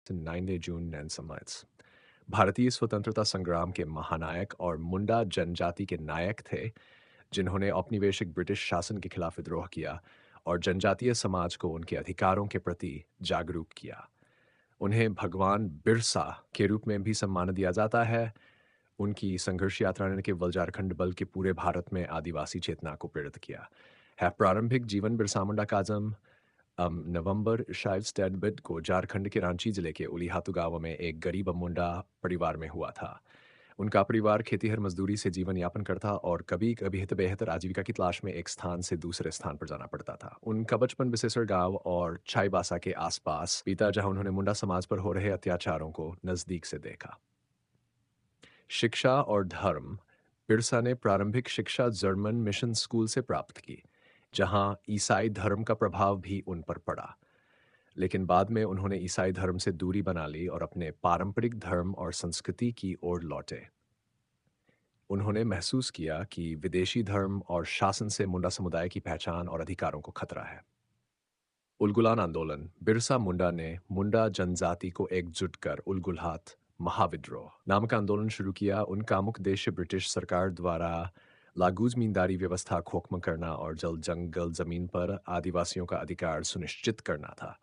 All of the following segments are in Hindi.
left and 9 June 19 भारतीय स्वतंत्रता संग्राम के महानायक और मुंडा जनजाति के नायक थे, जिन्होंने औपनिवेशिक ब्रिटिश शासन के खिलाफ विद्रोह किया और जनजातीय समाज को उनके अधिकारों के प्रति जागरूक किया। उन्हें भगवान बिरसा के रूप में भी सम्मान दिया जाता है। उनकी संघर्ष यात्रा ने केवल झारखंड बल्कि पूरे भारत में आदिवासी चेतना को प्रेरित किया है। प्रारंभिक जीवन बिरसा मुंडा का जन्म नवंबर शायद स्टैडबिट को झारखंड के रांची जिले के उलीहातू गांव में एक गरीब मुंडा परिवार में हुआ था। उनका परिवार खेतीहर मजदूरी से जीवन यापन करता और कभी कभी हित बेहतर आजीविका की तलाश में एक स्थान से दूसरे स्थान पर जाना पड़ता था। उनका बचपन बिसेसर गांव और चाईबासा के आसपास बीता, जहां उन्होंने मुंडा समाज पर हो रहे अत्याचारों को नजदीक से देखा। शिक्षा और धर्म। बिरसा ने प्रारंभिक शिक्षा जर्मन मिशन स्कूल से प्राप्त की, जहां ईसाई धर्म का प्रभाव भी उन पर पड़ा। लेकिन बाद में उन्होंने ईसाई धर्म से दूरी बना ली और अपने पारंपरिक धर्म और संस्कृति की ओर लौटे। उन्होंने महसूस किया कि विदेशी धर्म और शासन से मुंडा समुदाय की पहचान और अधिकारों को खतरा है। उलगुलान आंदोलन। बिरसा मुंडा ने मुंडा जनजाति को एकजुट कर उलगुलात महाविद्रोह नामक आंदोलन शुरू किया। उनका मुख्य उद्देश्य ब्रिटिश सरकार द्वारा लागू जमींदारी व्यवस्था खत्म करना और जल जंगल जमीन पर आदिवासियों का अधिकार सुनिश्चित करना था।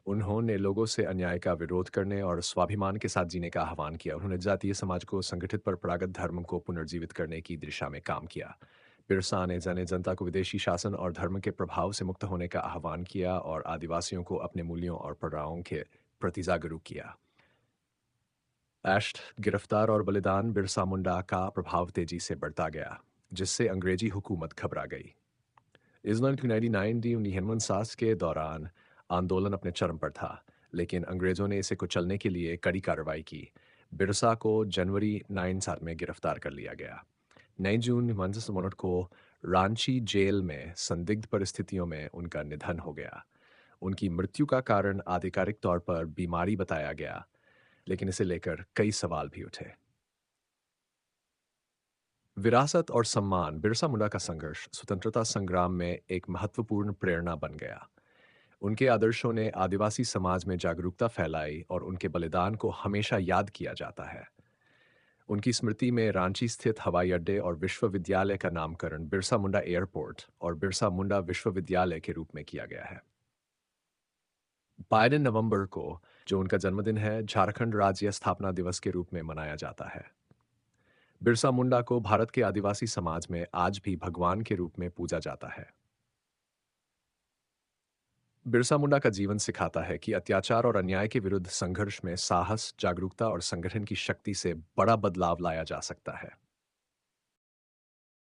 उन्होंने लोगों से अन्याय का विरोध करने और स्वाभिमान के साथ जीने का आह्वान किया। उन्होंने जातीय समाज को संगठित परंपरागत धर्म को पुनर्जीवित करने की दिशा में काम किया। बिरसा ने जाने जनता को विदेशी शासन और धर्म के प्रभाव से मुक्त होने का आह्वान किया और आदिवासियों को अपने मूल्यों और परंपराओं के प्रति जागरूक किया। एश्ट गिरफ्तार और बलिदान। बिरसा मुंडा का प्रभाव तेजी से बढ़ता गया, जिससे अंग्रेजी हुकूमत घबरा गई। इस 1999 के दौरान आंदोलन अपने चरम पर था, लेकिन अंग्रेजों ने इसे कुचलने के लिए कड़ी कार्रवाई की। बिरसा को जनवरी 9 में गिरफ्तार कर लिया गया। 9 जून 19 को रांची जेल में संदिग्ध परिस्थितियों में उनका निधन हो गया। उनकी मृत्यु का कारण आधिकारिक तौर पर बीमारी बताया गया, लेकिन इसे लेकर कई सवाल भी उठे। विरासत और सम्मान। बिरसा मुंडा का संघर्ष स्वतंत्रता संग्राम में एक महत्वपूर्ण प्रेरणा बन गया। उनके आदर्शों ने आदिवासी समाज में जागरूकता फैलाई और उनके बलिदान को हमेशा याद किया जाता है। उनकी स्मृति में रांची स्थित हवाई अड्डे और विश्वविद्यालय का नामकरण बिरसा मुंडा एयरपोर्ट और बिरसा मुंडा विश्वविद्यालय के रूप में किया गया है। 22 नवंबर को, जो उनका जन्मदिन है, झारखंड राज्य स्थापना दिवस के रूप में मनाया जाता है। बिरसा मुंडा को भारत के आदिवासी समाज में आज भी भगवान के रूप में पूजा जाता है। बिरसा मुंडा का जीवन सिखाता है कि अत्याचार और अन्याय के विरुद्ध संघर्ष में साहस, जागरूकता और संगठन की शक्ति से बड़ा बदलाव लाया जा सकता है।